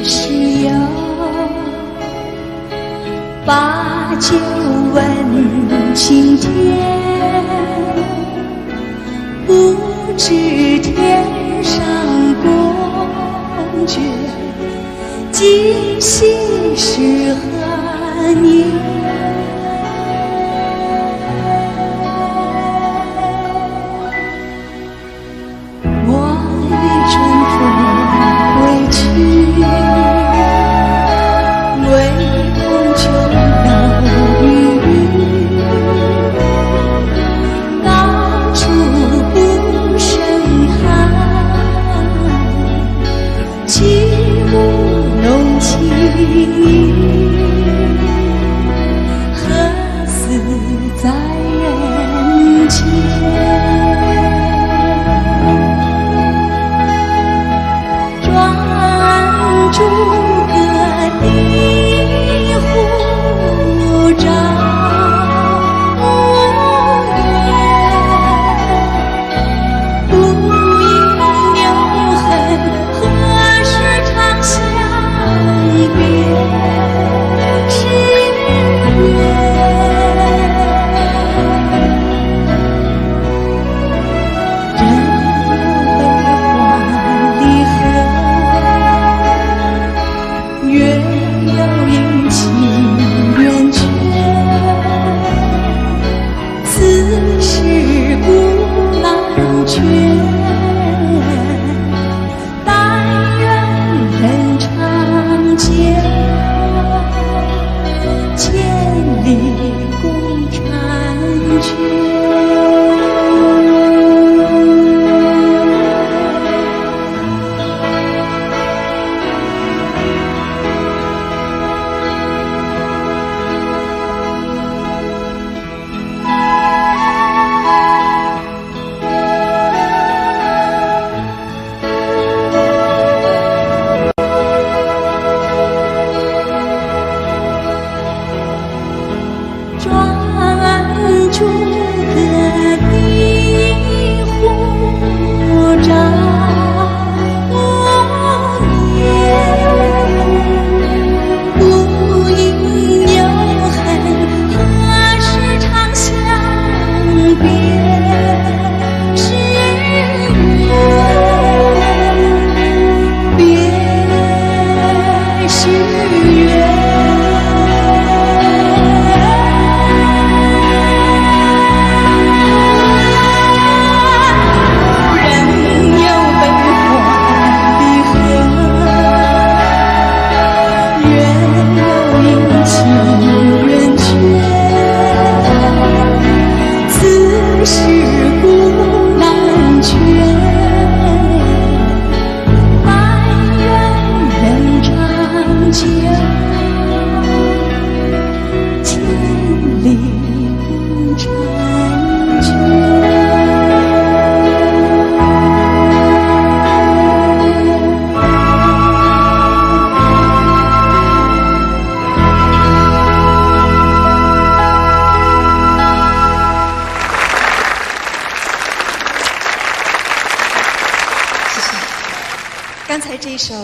是有把酒问青天，不知天上宫阙，今夕是何年？我与春风归去，唯恐秋有雨，高处不胜寒，起舞弄清影，何似在人间？专诸葛的护照无缘，不应留痕，何时长相别？是缘。刚才这首《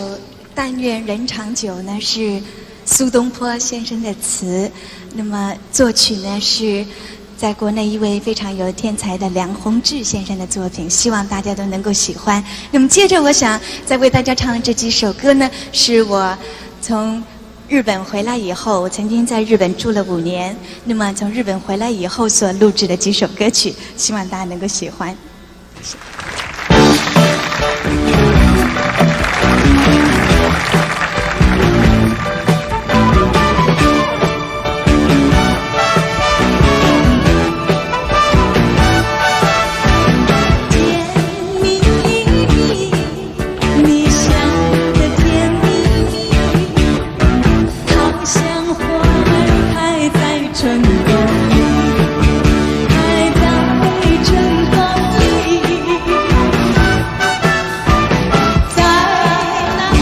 但愿人长久》呢是苏东坡先生的词，那么作曲呢是在国内一位非常有天才的梁鸿志先生的作品，希望大家都能够喜欢。那么接着我想再为大家唱的这几首歌呢，是我从日本回来以后，我曾经在日本住了5年，那么从日本回来以后所录制的几首歌曲，希望大家能够喜欢。在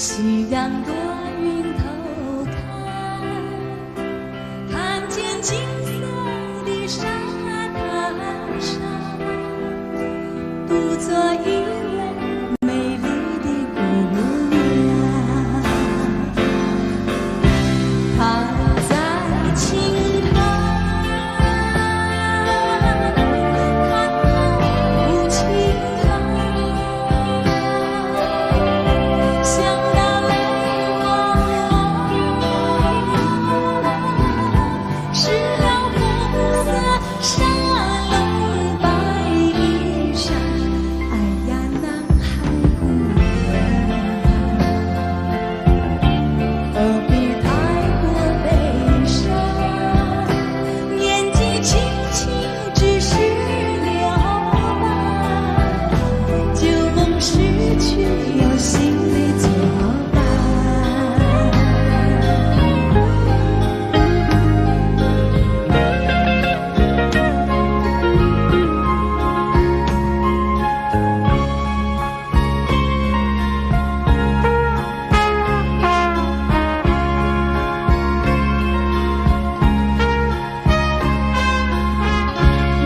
夕阳多云头看，看见金色的沙滩上，独坐一位美丽的姑娘。她在青滩看透情海，想到泪汪汪，湿了红色纱笼白衣裳。哎呀，男孩姑娘，何必太过悲伤？年纪轻轻只是了伴，旧梦失去有新的作伴。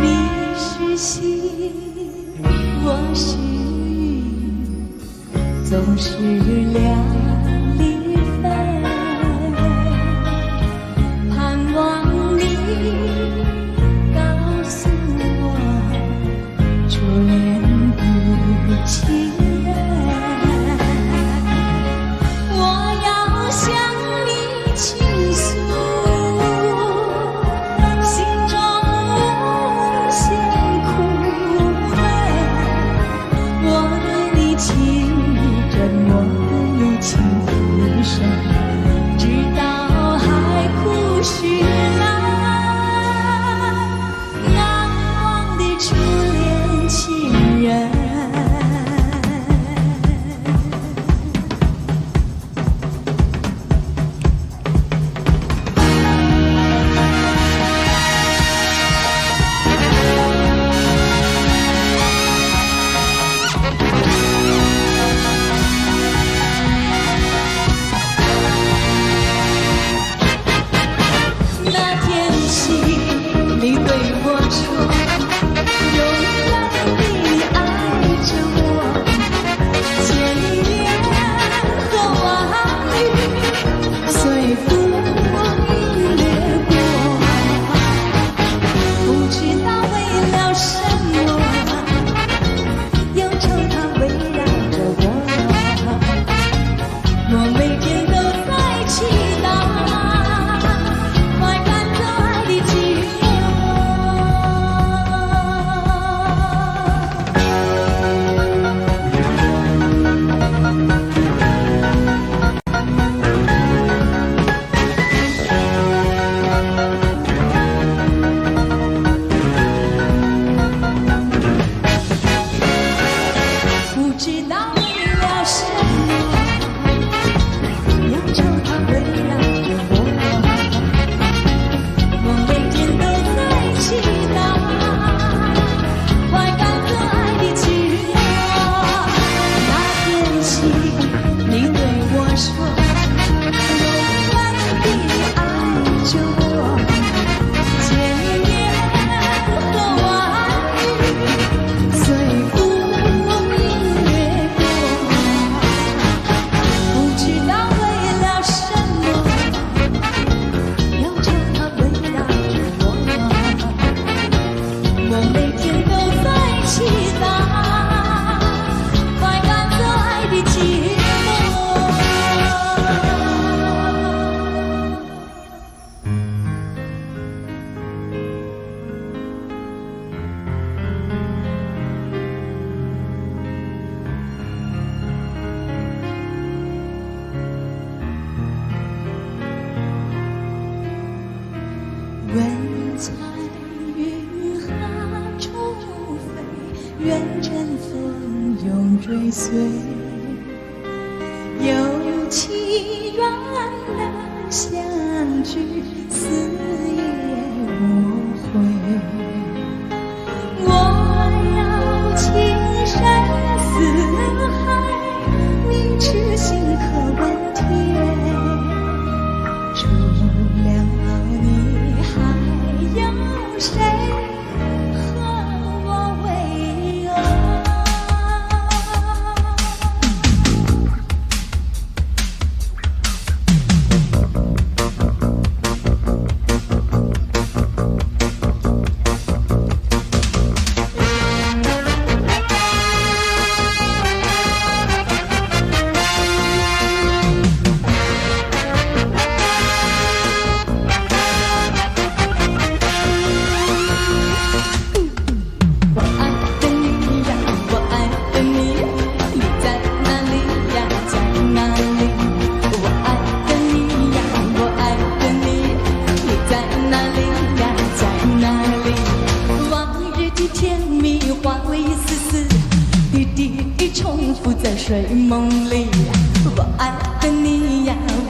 你是星，我是云，总是两里飞，盼望你告诉我初恋的情人。我要向你倾诉心中无限苦悔，我对你情真，我对你情不深，直到海枯石烂，难忘的初恋情人。那天起，你对我说，永远地爱着我，千年和万语随风掠过，不知道为了什么，忧愁它围绕着我，我每天都在祈祷。不知道为了什么，忧愁它围绕着我，我每天都在祈祷，快赶走爱的寂寞。那天起，你对我说，永远地爱着我，千年和万语随风掠过，不知道为了什么，忧愁它围绕着我，我每天都在祈祷，快赶走爱的寂寞。问彩云霞初飞，愿乘风永追随，有期愿难相聚，死也无悔。我要情深似海，你痴心可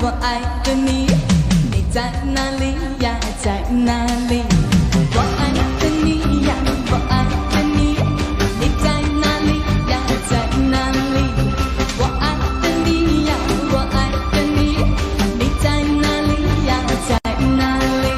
我爱的你，你在哪里呀？在哪里？我爱的你呀，我爱的你，你在哪里呀？在哪里？我爱的你呀，我爱的你，你在哪里呀？在哪里？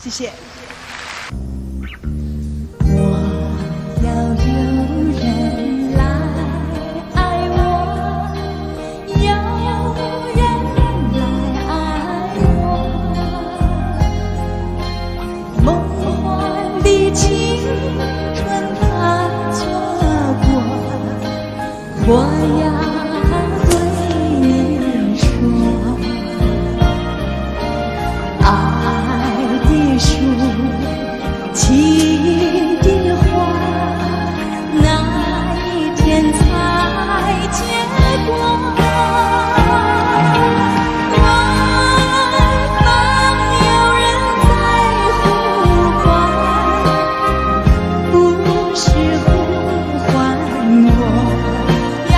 谢谢。我要有人来爱我，有人来爱我，梦幻的青春它错过，我要对你说，爱的树，情的花，哪一天才结果？远方有人在呼唤，不是呼唤我，要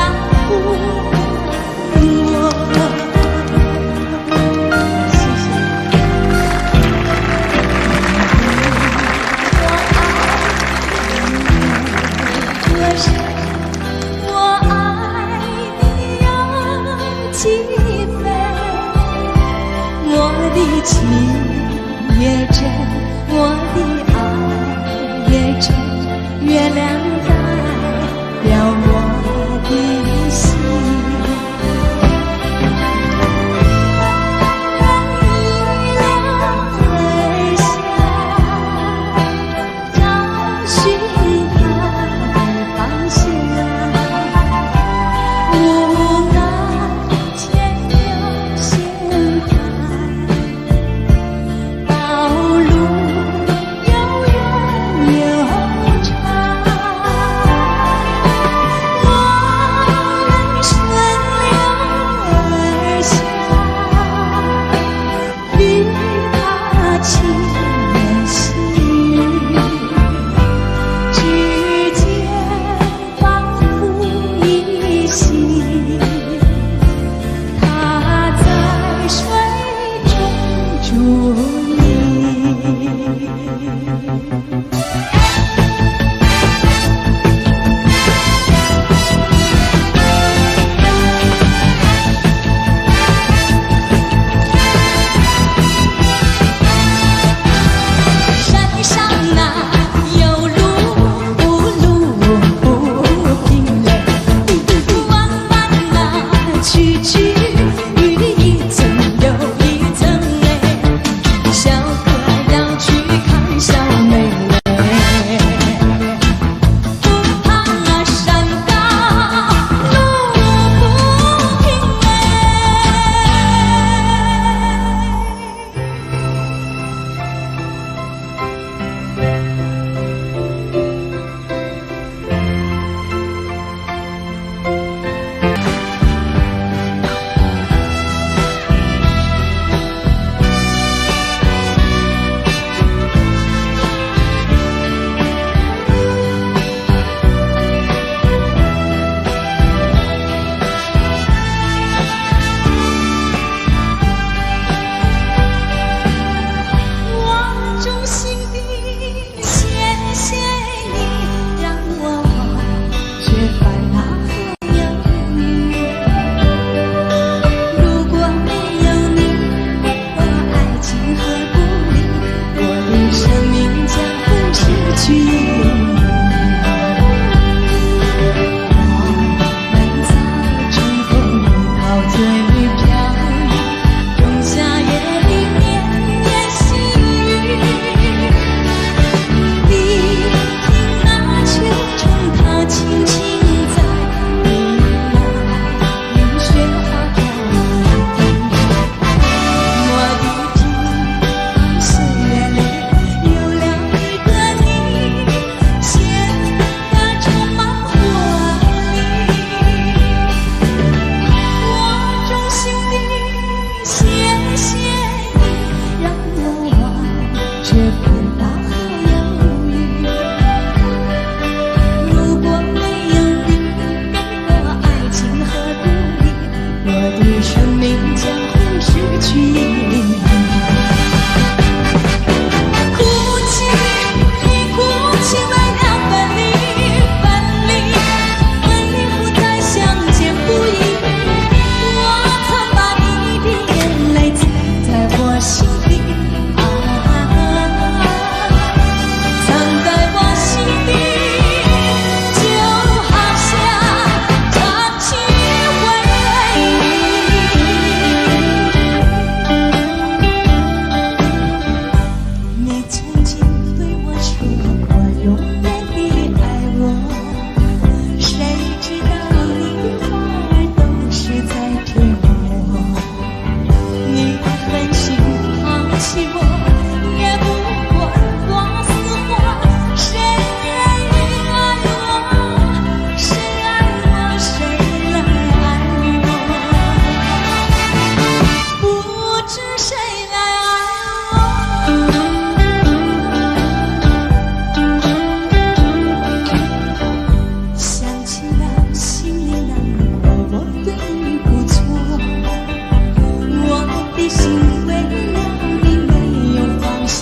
为了你没有放下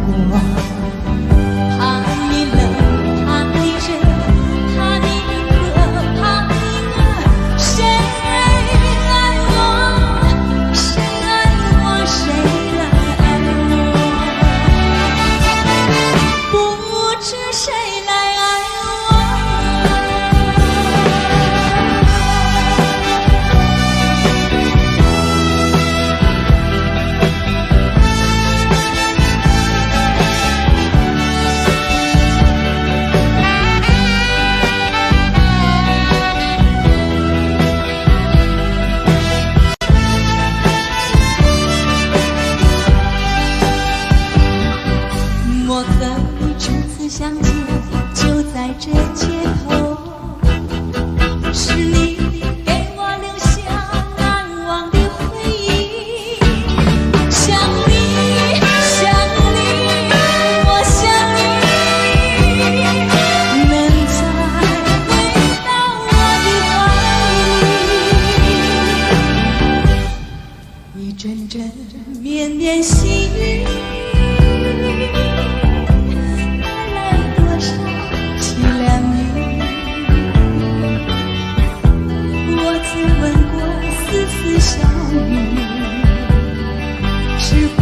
过，怕你冷，怕你热，怕你渴，怕你饿，谁爱我，谁爱我，谁来爱我，不知谁来爱我。我和你初次相见，就在这街头，是你给我留下难忘的回忆。想你，想你，我想你，能再回到我的怀里，一阵阵绵绵细雨。相遇是否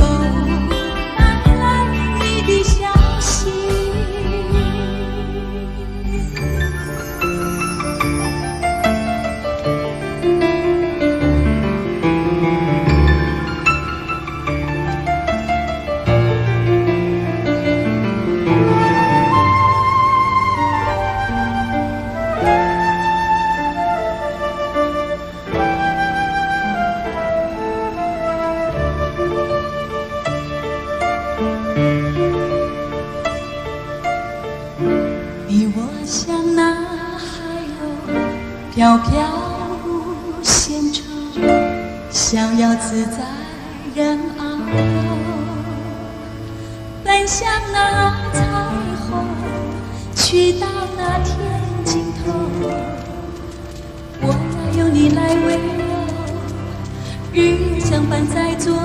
带来你的消息？飘飘无限愁，想要自在人遨游，奔向那彩虹，去到那天尽头。我要有你来温柔，日相伴在左右，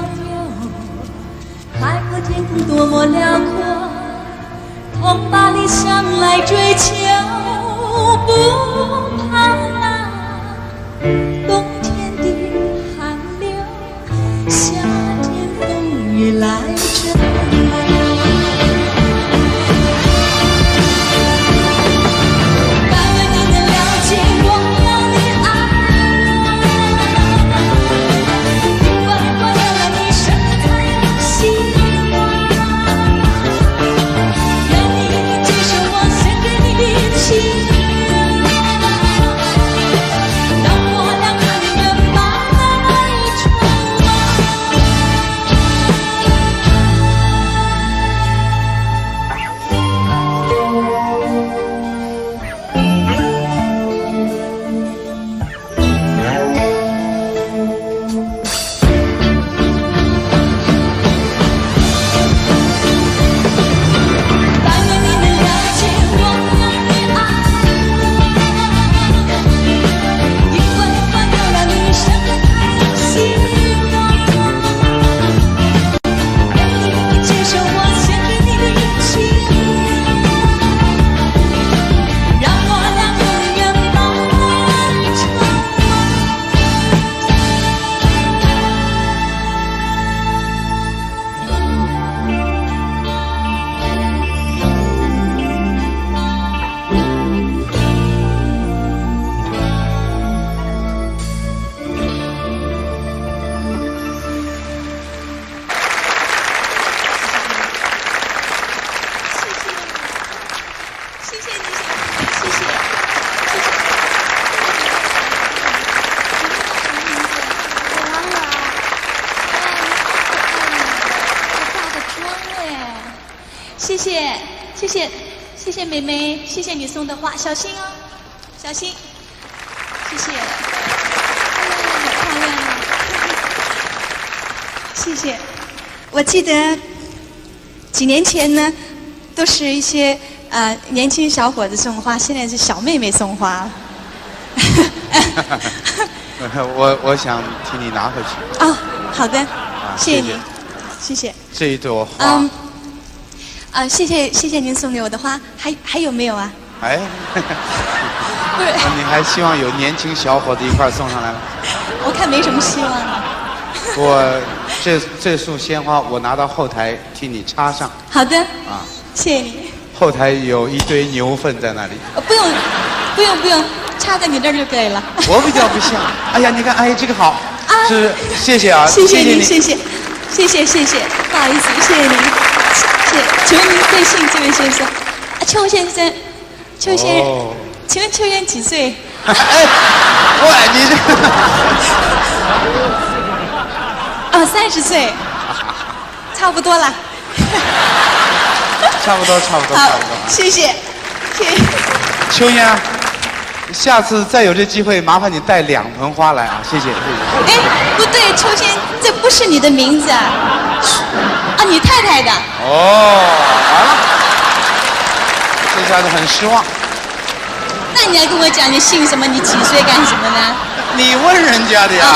海阔天空多么辽阔，同把理想来追求，不怕冬天的寒流，夏天风雨来征服。但愿你能了解我要你爱我，因为我有了你生才有希望。愿你接受我献给你的情。谢谢妹妹，谢谢你送的花，小心哦，小心，谢谢，漂亮，谢谢。我记得几年前呢，都是一些年轻小伙子送花，现在是小妹妹送花。我想替你拿回去。哦，好的。谢谢你，谢谢。这一朵花，谢谢您送给我的花，还有没有啊？哎，不是，你还希望有年轻小伙子一块儿送上来吗？我看没什么希望了。我这束鲜花，我拿到后台替你插上。好的。啊，谢谢你。后台有一堆牛粪在那里。不用，插在你这儿就可以了。我比较不像。哎呀，你看，哎，这个好。啊，是，谢谢啊，谢谢您，谢谢，不好意思，谢谢您，请问您贵姓，这位先生？邱先生，邱先生，请问邱先生几岁？哎，喂，你这，30岁，差不多了。差不多。好，谢谢。秋烟，下次再有这机会，麻烦你带2盆花来啊！谢谢。哎，不对，邱先生，这不是你的名字啊，你太太的。哦，完了，这下子很失望。那你还跟我讲你姓什么，你几岁干什么呢？你问人家的呀。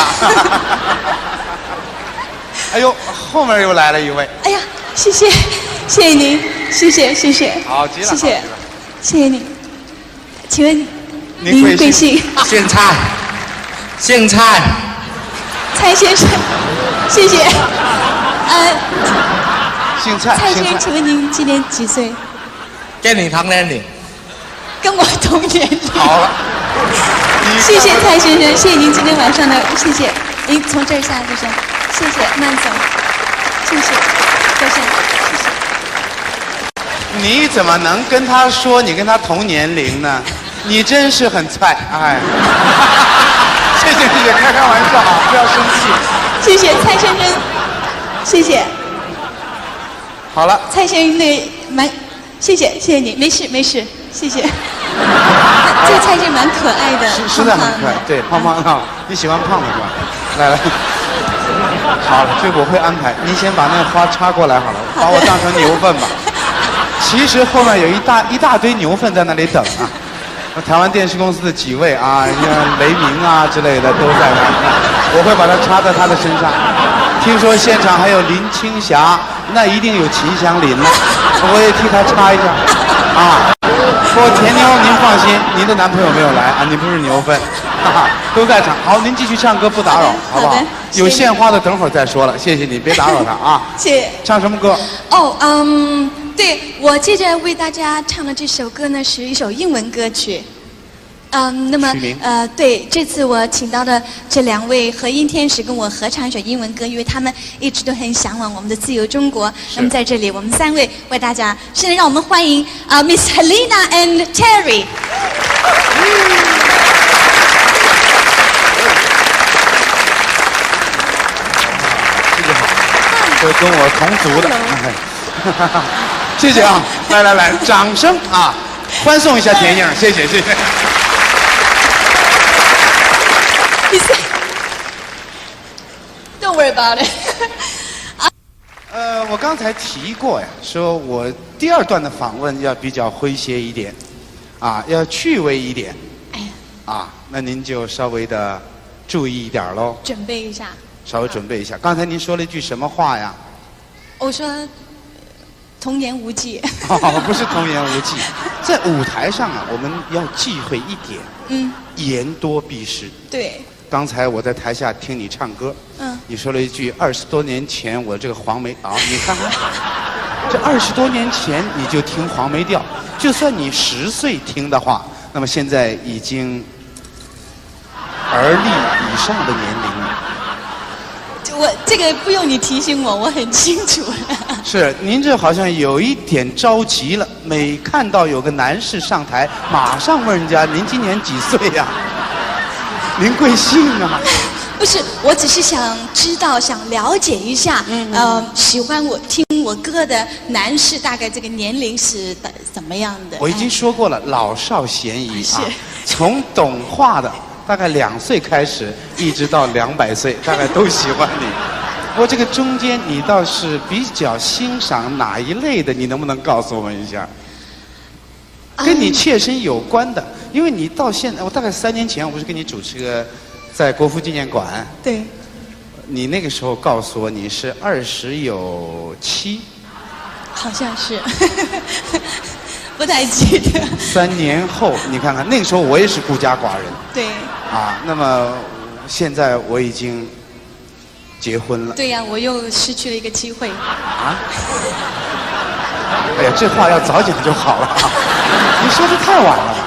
哎呦，后面又来了一位。哎呀，谢谢您，谢谢。好极了，谢谢你。请问您贵姓？姓蔡。蔡先生，谢谢。姓蔡。蔡先生，请问您今年几岁？跟你同年龄。跟我同年龄。好了。谢谢蔡先生，谢谢您今天晚上的，谢谢您从这儿下就行，谢谢慢走，谢谢，多谢，谢谢。你怎么能跟他说你跟他同年龄呢？你真是很菜，哎。谢谢，开玩笑啊，不要生气。谢谢蔡先生，谢谢。好了。蔡先生谢谢你，没事，谢谢。这个蔡先生蛮可爱的，实在很可爱，对，胖胖的，你喜欢胖的是吧？来，好了，这我会安排。您先把那个花插过来好了，把我当成牛粪吧。其实后面有一大堆牛粪在那里等啊。台湾电视公司的几位啊，像雷鸣啊之类的都在那儿，我会把它插在他的身上。听说现场还有林青霞，那一定有秦祥林呢，我也替他插一下啊。不过田妞，您放心，您的男朋友没有来啊，您不是牛粪，都在场。好，您继续唱歌，不打扰，好不好？有献花的等会儿再说了，谢谢你，别打扰他啊。谢谢。唱什么歌？对，我接着为大家唱的这首歌呢是一首英文歌曲。那么对，这次我请到的这2位和音天使跟我合唱一首英文歌，因为他们一直都很向往我们的自由中国。那么在这里，我们3位为大家，现在让我们欢迎Miss Helena and Terry。谢谢好，都跟我同族的。谢谢啊！来，掌声啊！欢送一下田英，谢谢。Don't worry about it 我刚才提过呀，说我第2段的访问要比较诙谐一点，啊，要趣味一点。哎呀，啊，那您就稍微的注意一点喽。准备一下。稍微准备一下。刚才您说了一句什么话呀？我说童言无忌。不是童言无忌，在舞台上啊，我们要忌讳一点，言多必失。对。刚才我在台下听你唱歌，你说了一句20多年前我这个黄梅啊，你看看，这20多年前你就听黄梅调，就算你10岁听的话，那么现在已经而立以上的年龄了。我这个不用你提醒我，我很清楚。是，您这好像有一点着急了，每看到有个男士上台，马上问人家您今年几岁呀？您贵姓啊？不是，我只是想知道，想了解一下，喜欢我听我歌的男士大概这个年龄是怎么样的？我已经说过了，老少咸宜是啊，从懂话的大概2岁开始，一直到200岁，大概都喜欢你。不过这个中间你倒是比较欣赏哪一类的？你能不能告诉我们一下？跟你切身有关的，因为你到现在，我大概3年前，我不是跟你主持个在国父纪念馆，对，你那个时候告诉我你是27，好像是，不太记得。3年后，你看看那个时候我也是孤家寡人对啊。那么现在我已经结婚了。对呀、我又失去了一个机会。啊？哎呀，这话要早讲就好了啊！你说的太晚了吧？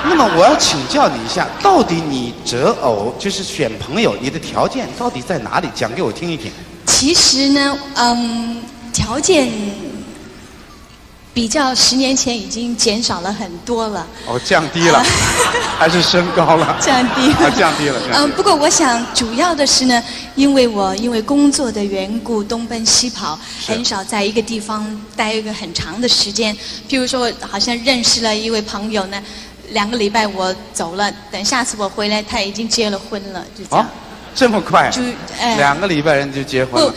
那么我要请教你一下，到底你择偶就是选朋友，你的条件到底在哪里？讲给我听一听。其实呢，条件比较10年前已经减少了很多了。哦，降低了，还是升高了？降低了。啊，降低了。不过我想主要的是呢，因为工作的缘故东奔西跑，很少在一个地方待一个很长的时间。譬如说，好像认识了一位朋友呢，2个礼拜我走了，等下次我回来，他已经结了婚了，就这样。哦，这么快？就2个礼拜人就结婚了？不，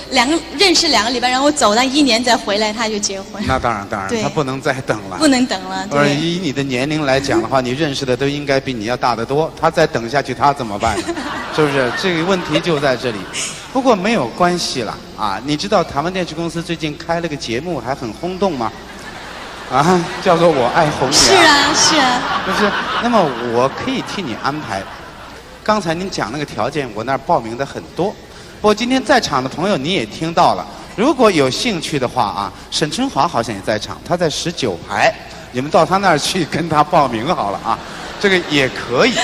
认识2个礼拜，然后我走了1年再回来，他就结婚。那当然，对他不能再等了。不能等了，对。以你的年龄来讲的话，你认识的都应该比你要大得多。他再等下去，他怎么办呢？是不是？这个问题就在这里。不过没有关系了啊！你知道台湾电视公司最近开了个节目，还很轰动吗？啊，叫做《我爱红娘》。是啊，是啊。就是，那么我可以替你安排。刚才您讲那个条件，我那儿报名的很多。不过今天在场的朋友你也听到了，如果有兴趣的话啊，沈春华好像也在场，他在19排，你们到他那儿去跟他报名好了啊，这个也可以。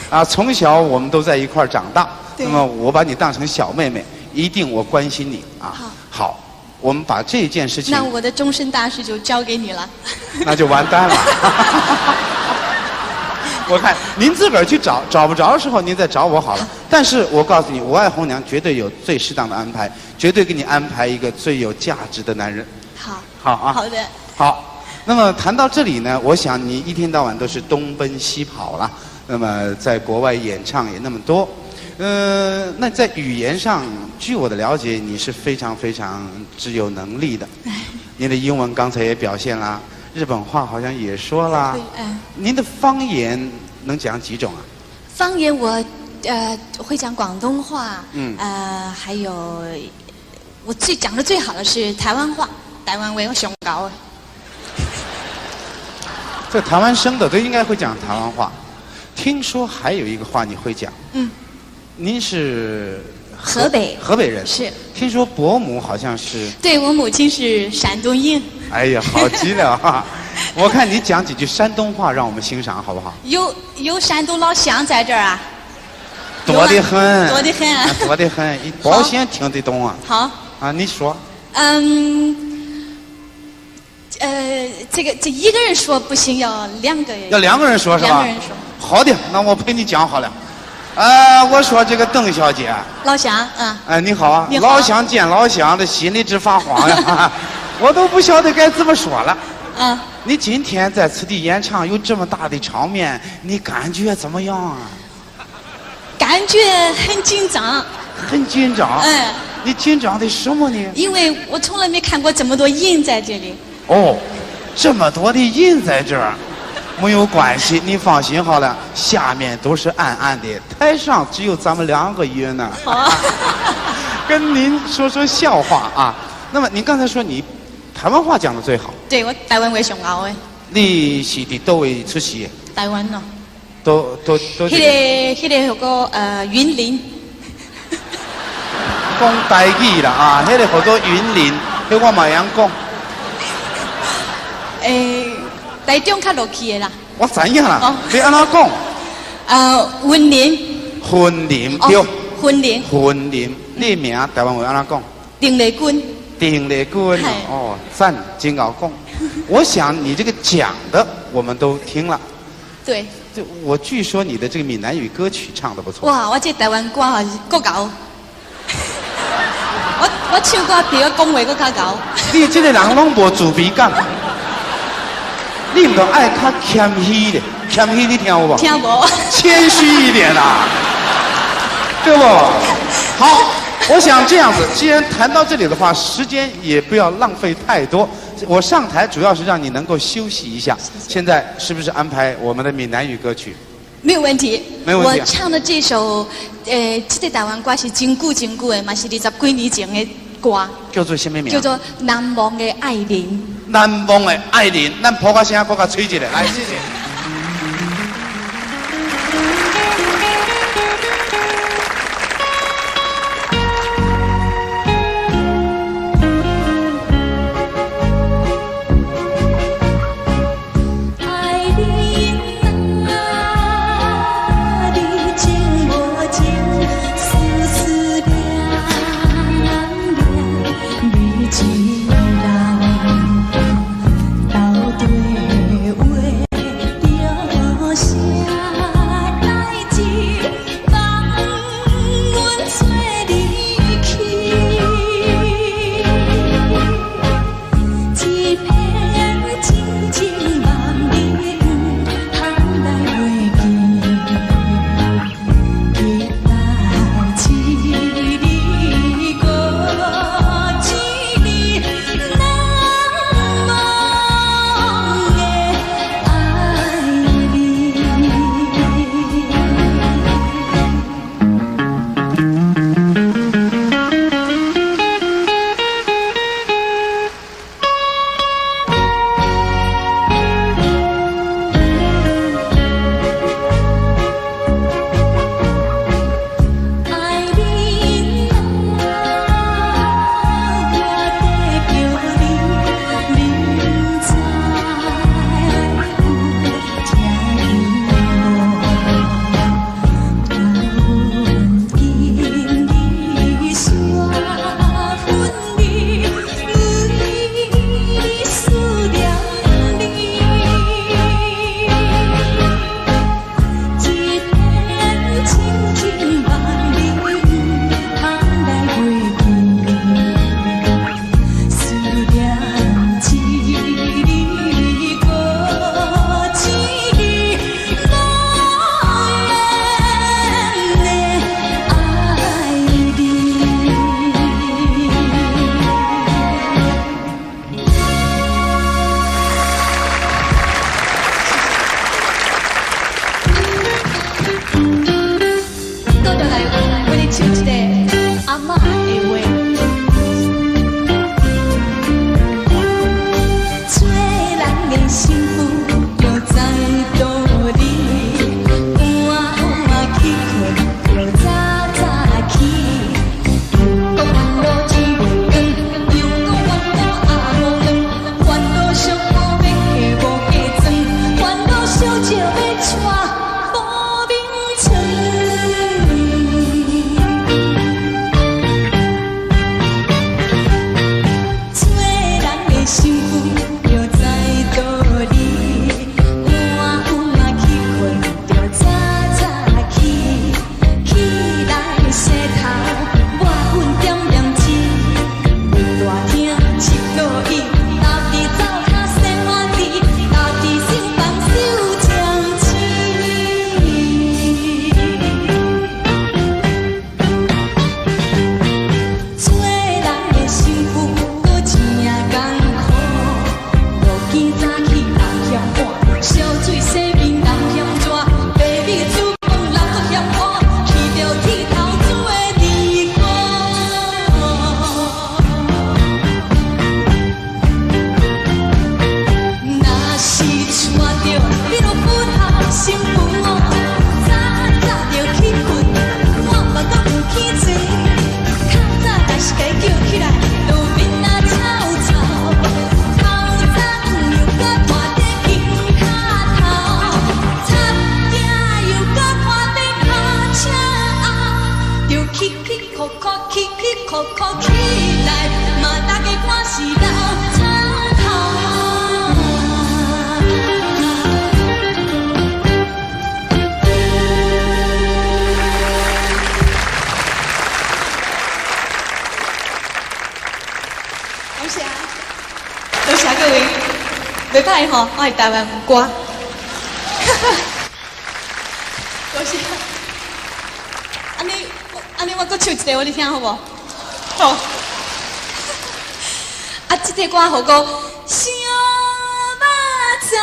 啊，从小我们都在一块儿长大，那么我把你当成小妹妹，一定我关心你啊。好，我们把这件事情。那我的终身大事就交给你了。那就完蛋了。我看您自个儿去找，找不着的时候您再找我好了。但是我告诉你，我爱红娘绝对有最适当的安排，绝对给你安排一个最有价值的男人。好。好啊。好的。好，那么谈到这里呢，我想你一天到晚都是东奔西跑了，那么在国外演唱也那么多，那在语言上，据我的了解，你是非常非常之有能力的。您的英文刚才也表现啦。日本话好像也说啦。对，您的方言能讲几种啊？方言我会讲广东话，还有我讲的最好的是台湾话，台湾话我上高啊。这台湾生的都应该会讲台湾话。听说还有一个话你会讲。您是河北人。是。听说伯母好像是。对，我母亲是山东人。哎呀，好极了哈！我看你讲几句山东话，让我们欣赏好不好？有山东老乡在这儿啊。多得很。多得很啊。多得很，保险听得懂啊。好。啊，你说。这一个人说不行，要2个人。要2个人说是吧？2个人说。好的，那我陪你讲好了。我说这个邓小姐。老乡，你好啊。你好。老乡见老乡，这心里直发慌呀。我都不晓得该怎么说了。你今天在此地演唱，有这么大的场面，你感觉怎么样啊？感觉很紧张。很紧张。你紧张的什么呢？因为我从来没看过这么多人在这里。哦，这么多的人在这儿，没有关系，你放心好了，下面都是暗暗的，台上只有咱们2个人呢。好。跟您说说笑话啊。那么您刚才说你台湾话讲的最好。对，我台湾话上好的。你是伫倒位出世的？台湾咯。都。那个云林。讲台语啦啊，那个好多云林，那我嘛会晓讲。台中较落去的啦。我知影啦。你安怎讲？云林。云林对。云林。云林，你名台湾话安怎讲？丁丽君。丁丽君哦，赞，真好讲。我想你这个讲的我们都听了。对。我据说你的这个闽南语歌曲唱得不错。哇，我这台湾歌啊，够高。我唱歌比我讲话搁较高。你这个人拢无自卑感。你唔ต้อง爱较谦虚的，谦虚你听有无？听无。谦虚一点啊，对不？好，我想这样子，既然谈到这里的话，时间也不要浪费太多。我上台主要是让你能够休息一下。现在是不是安排我们的闽南语歌曲？没有问题。没有问题啊我唱的这首，这个台湾歌是真久真久的，嘛是20几年前的歌，叫做什么名？叫做《难忘的爱人》。难忘的爱人，咱抱个声，搁甲吹一下，来，谢谢。袂歹吼，我是台湾有歌。多谢。安尼我搁唱一个，我你听好无？好。啊，这个歌好讲小肉粽。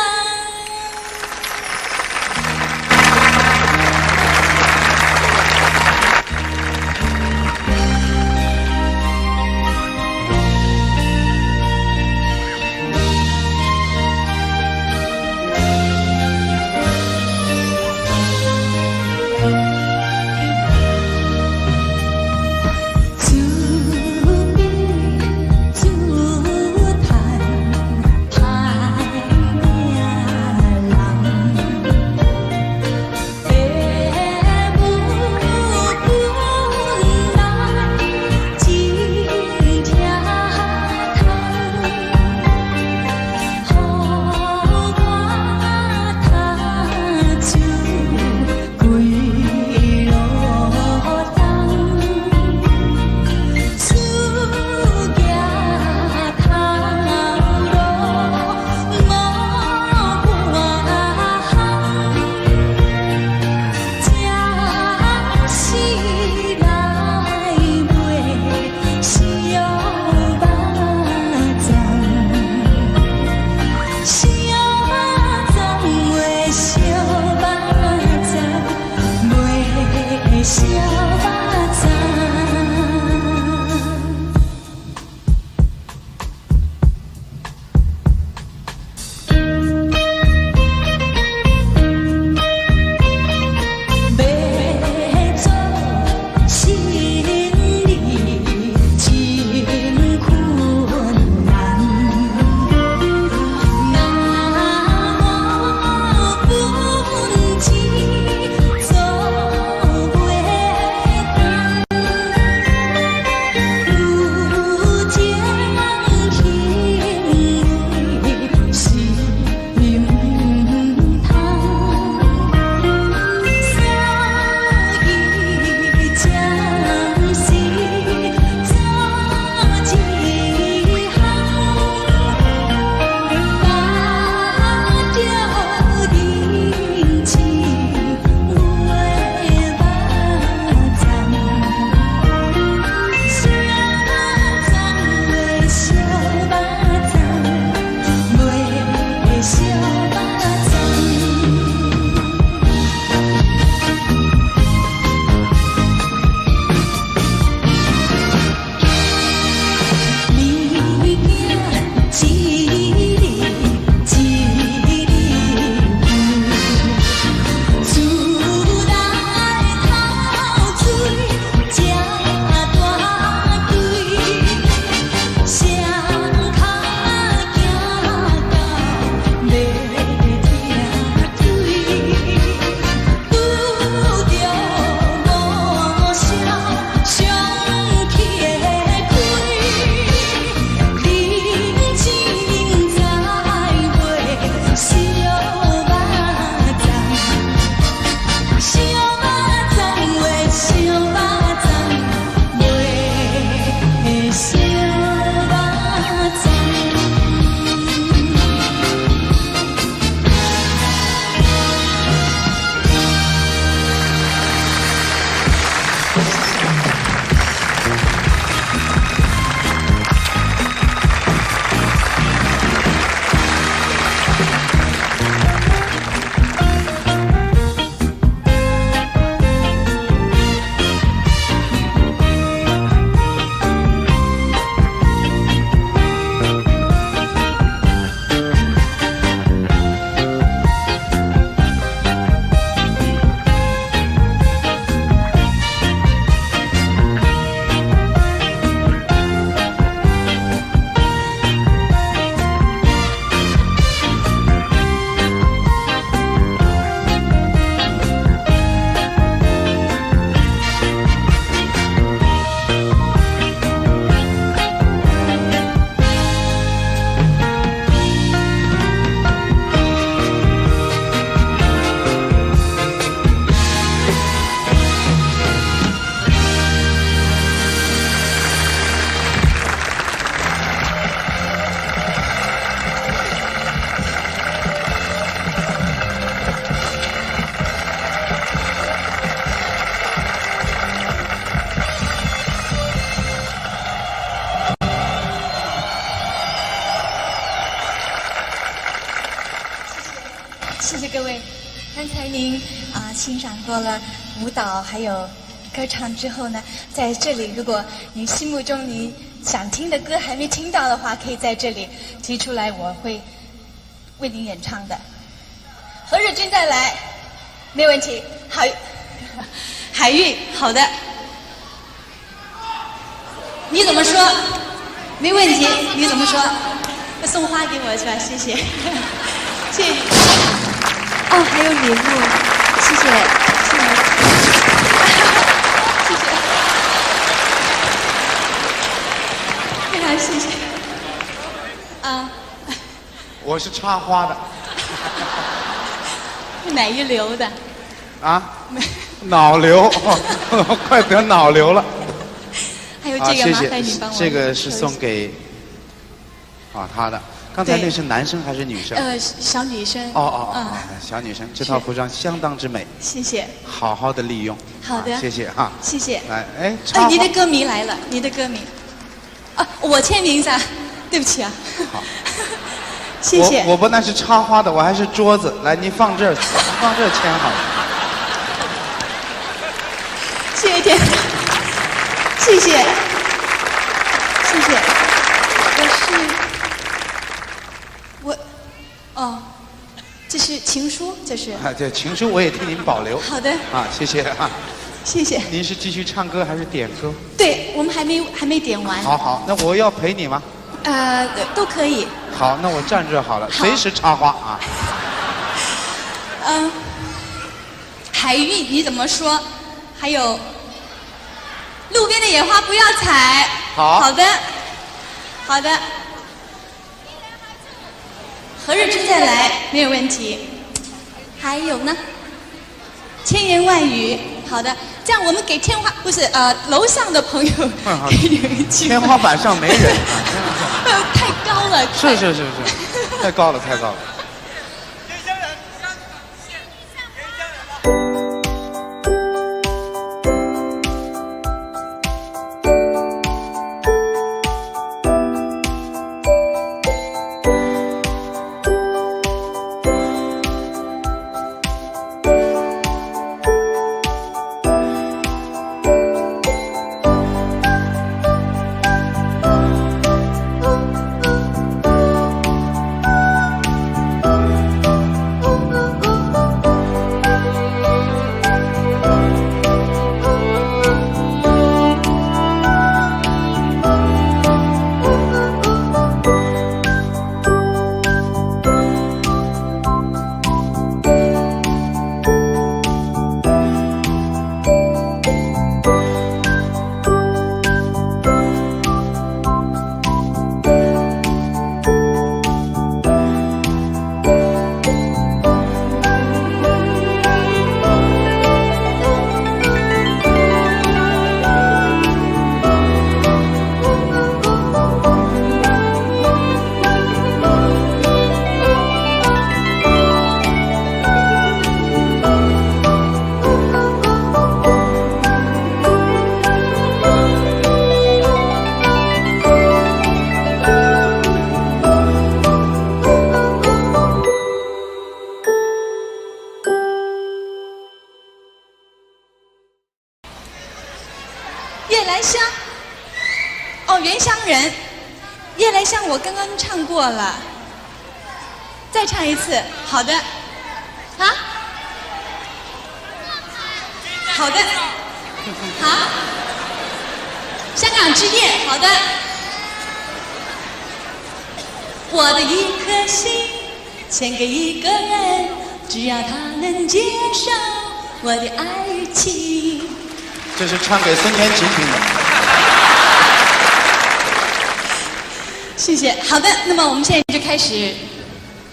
各位，刚才您欣赏过了舞蹈还有歌唱之后呢，在这里如果您心目中您想听的歌还没听到的话，可以在这里提出来，我会为您演唱的。何日君再来，没问题。好，海韵，好的。你怎么说？没问题，你怎么说？要送花给我是吧？谢谢，谢谢。哦，还有礼物，谢谢，谢谢，谢谢，非常谢谢。我是插花的。哪一流的？脑瘤，快得脑瘤了。还有这个，麻烦你帮我。这个是送给他的。刚才那是男生还是女生？小女生。小女生，这套服装相当之美。谢谢。好好的利用。好的，谢谢哈。谢谢。来，你的歌迷来了，你的歌迷。我签名噻，对不起啊。好。谢谢。我不但是插花的，我还是桌子。来，你放这儿，放这儿签好了。谢谢天，谢谢，谢谢。这是情书，这是。这情书我也替您保留。好的。谢谢啊。谢谢。您是继续唱歌还是点歌？对，我们还没点完。好，那我要陪你吗？都可以。好，那我站这好了，随时插花啊。海韵你怎么说？还有，路边的野花不要采。好的，好的。何日君再来，没有问题。还有呢？千言万语，好的。这样我们给楼上的朋友给有一句。天花板上没人。太高了。是，太高了，太高了。原乡人，夜来香我刚刚唱过了，再唱一次。好的，好的，好，香港之夜，好的。我的一颗心献给一个人，只要他能接受我的爱情。这是唱给孙天琪听的。谢谢。好的，那么我们现在就开始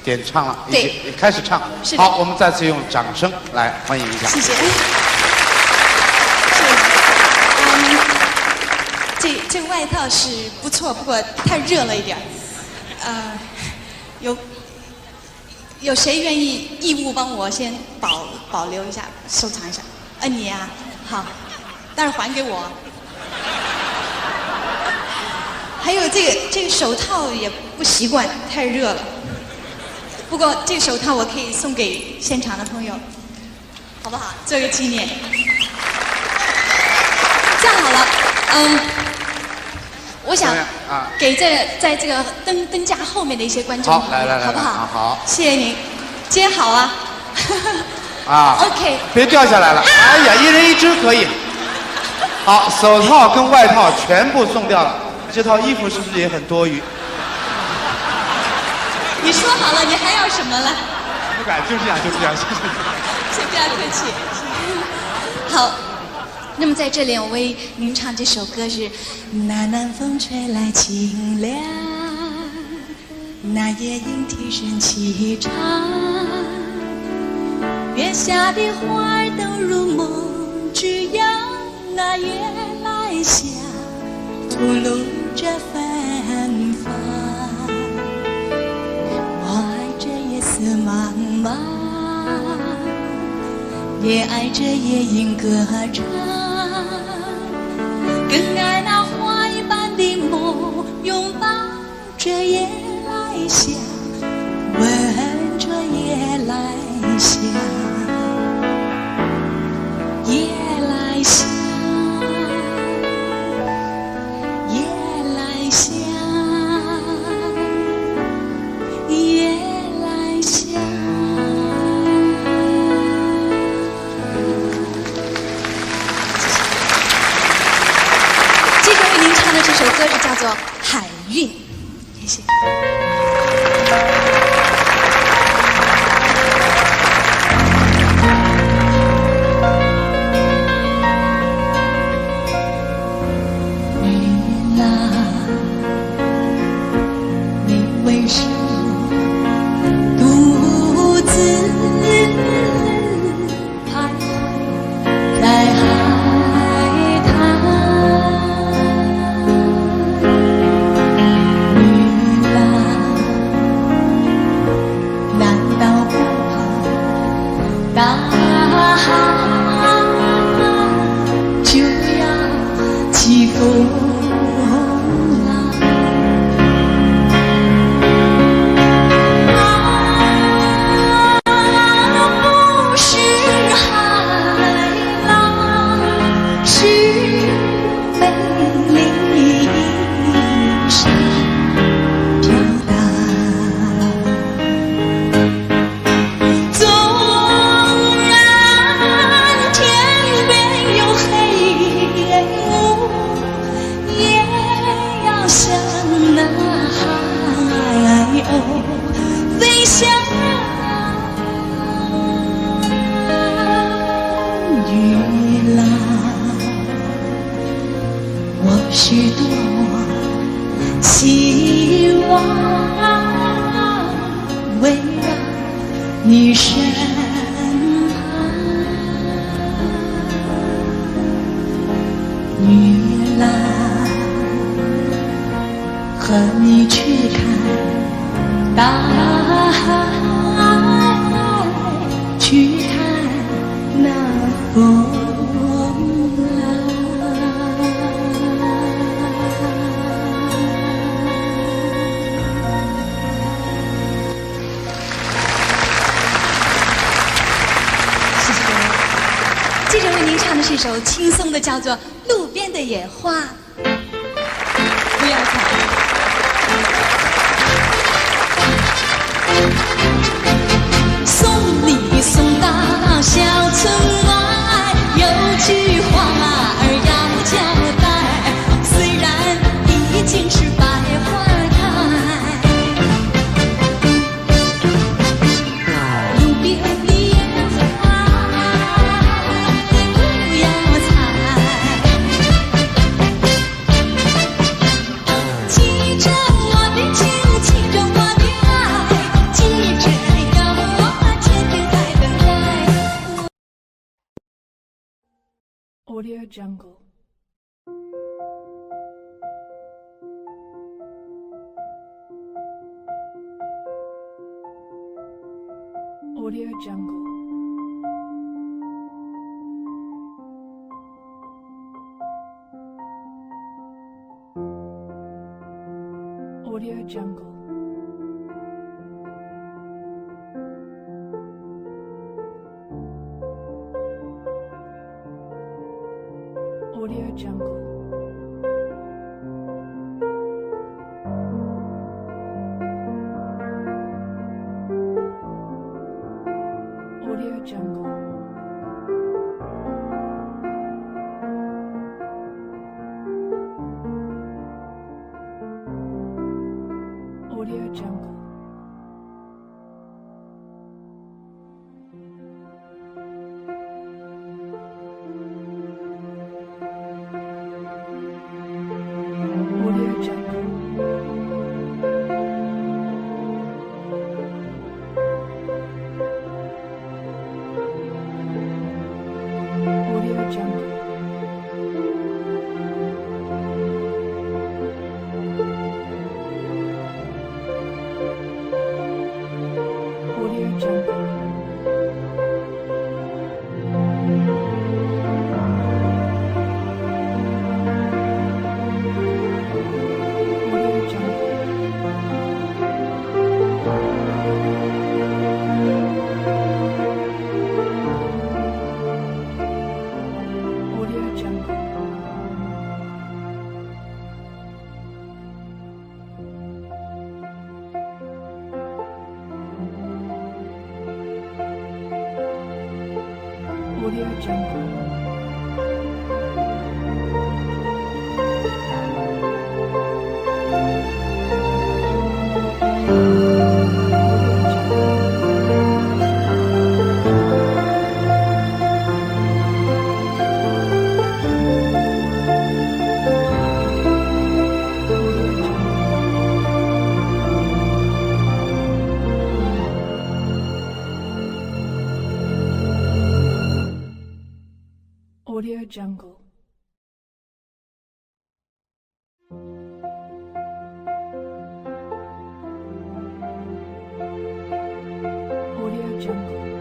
点唱了，对，开始唱。好，我们再次用掌声来欢迎一下。谢谢。这个外套是不错，不过太热了一点。有谁愿意义务帮我先保留一下、收藏一下？你呀，好，待会儿还给我。还有这个手套也不习惯，太热了。不过这个手套我可以送给现场的朋友，好不好？做个纪念。这样好了，我想给在这个灯架后面的一些观众，好，来，好不好？好，谢谢您，接好啊。OK， 别掉下来了。哎呀，一人一只可以。好，手套跟外套全部送掉了，这套衣服是不是也很多余？你说好了，你还要什么了？不敢，就这样，谢谢。先不要客气。好，那么在这里我为您唱这首歌是：那南风吹来清凉，那夜莺啼声齐唱，月下的花儿都如梦之样，那夜来香吐露着芬芳。我爱这夜色茫茫，也爱这夜莺歌唱，更爱那花一般的梦，拥抱着夜来香，闻着夜来香，夜来香，夜来香，夜来香。接着为您唱的这首歌是叫做《海韵》，谢谢。女郎，你为什么独自徘徊在海滩？女郎，难道不怕大海就要起风浪？不是海浪，是美丽沙飘荡。纵然天边有黑雾，也要向那海鸥飞翔。女郎，我是多么希望围绕你身旁。女郎，和你去看大海，去看那风浪。谢谢各位。接着为您唱的是一首轻松的，叫做《路边的野花》，不要吵。送礼送到小村外，有句话儿要交代，虽然已经是百花开，路边的野花你不要采，记着我的情，记着我的爱，记着有我天天在等待。Audio Jungle. Audio Jungle. Audio Jungle. Audio Jungle. Audio Jungle. Audio Jungle. Audio Jungle. Audio Jungle. Audio Jungle. Audio Jungle. Audio Jungle. Audio Jungle.